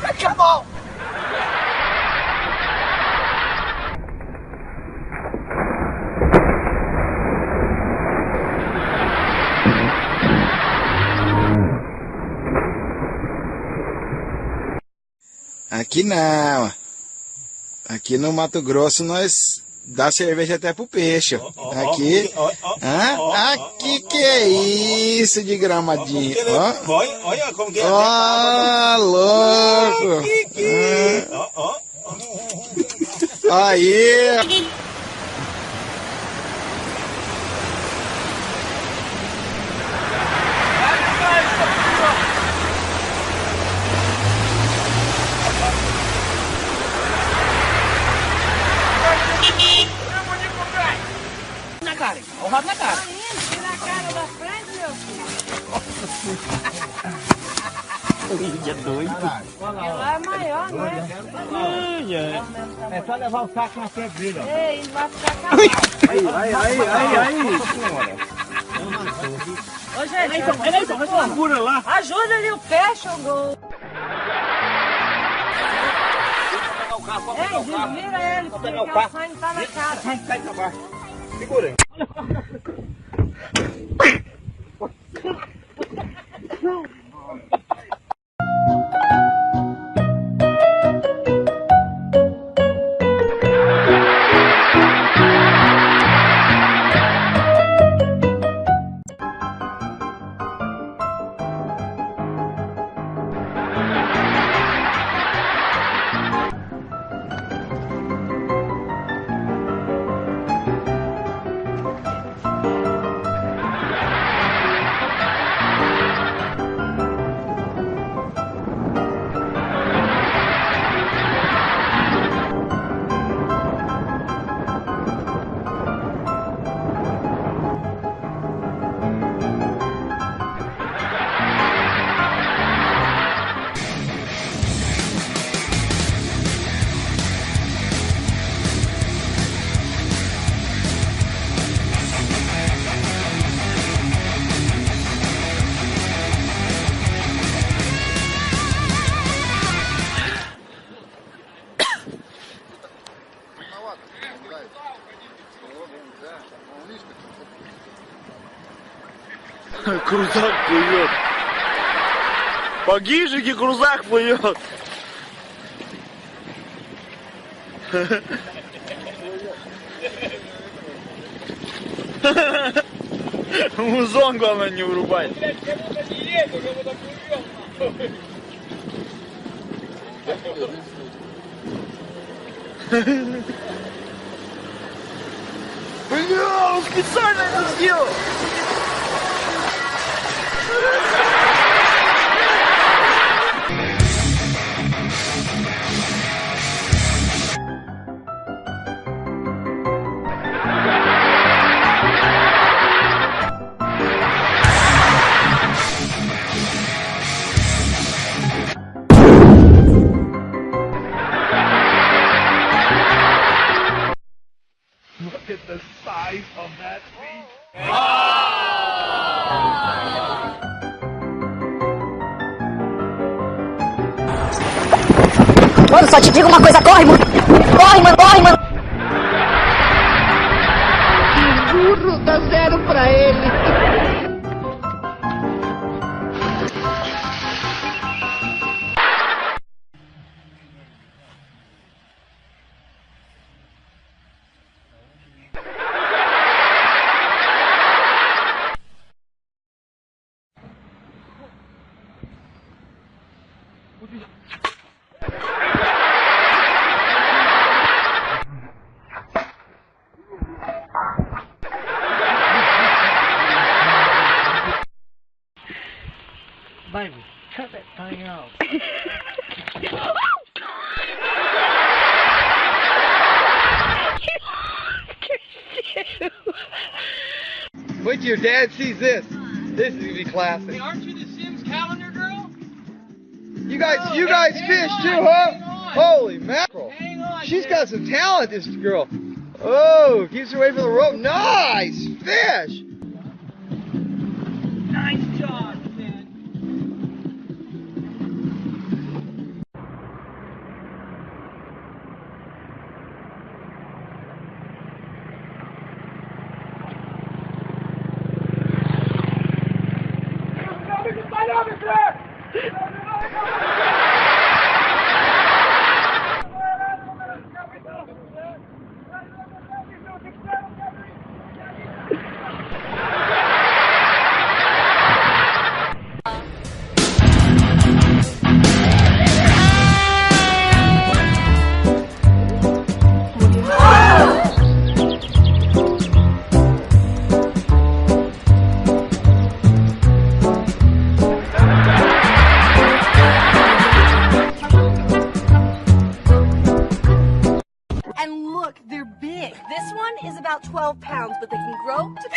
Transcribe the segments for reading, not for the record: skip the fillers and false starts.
Acabou! Aqui não. Aqui no Mato Grosso nós dá cerveja até pro peixe. Aqui. Aqui que é isso de gramadinho. Olha como que é. Ó, louco. Aí. Na cara, o rabo na cara. Na cara da frente, meu filho. Lídia doido. Ela é maior, né? É só levar o saco na frente dele, ó. Ei, ele vai ficar calado. Aí. Ô, gente, Segura lá. ajuda ali o peixe, o gol. Ei, desvira ele, porque o sangue tá na cara. Segura aí. Крузак плывет. Погижики, крузак плывет. Музон главное не вырубать. Бля, он специально это сделал. Look at the size of that fish. Mano, só te digo uma coisa, corre, mano! Corre, mano, corre, mano! Burro, dá 0 pra ele! Baby, cut that thing off. Wait till your dad sees this. This is gonna be classic. Hey, aren't you the Sims calendar girl? You guys fish too, huh? Holy mackerel! She's got some talent, this girl. Oh, keeps her away from the rope. Nice fish. Nice job, man. And look, they're big. This one is about 12 pounds, but they can grow to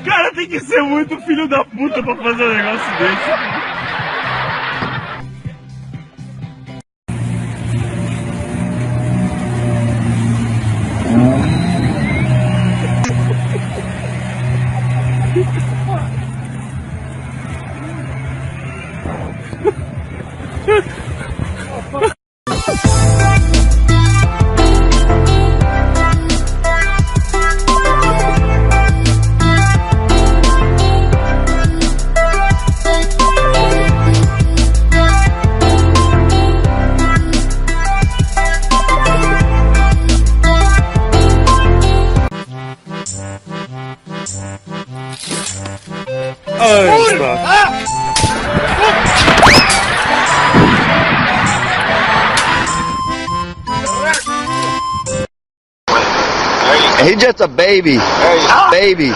Cara, tem que ser muito filho da puta pra fazer um negócio desse. He's just a baby. Baby.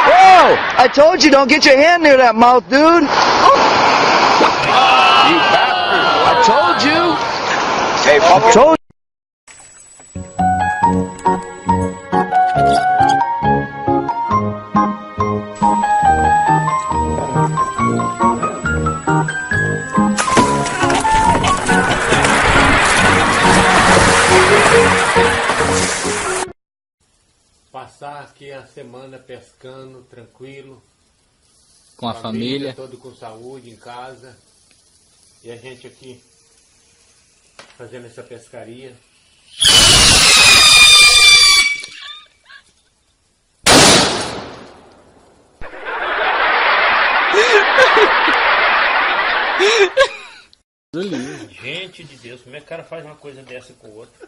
Whoa! I told you, don't get your hand near that mouth, dude. You bastard. I told you. Hey, I told you. Passar aqui a semana pescando, tranquilo. Com a família. Todo com saúde em casa. E a gente aqui fazendo essa pescaria. Gente de Deus, como é que o cara faz uma coisa dessa com o outro?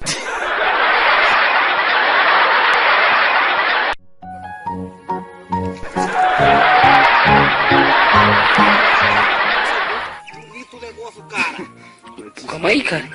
Bonito o negócio, cara. Calma aí, cara.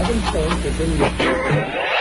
having fun, continue.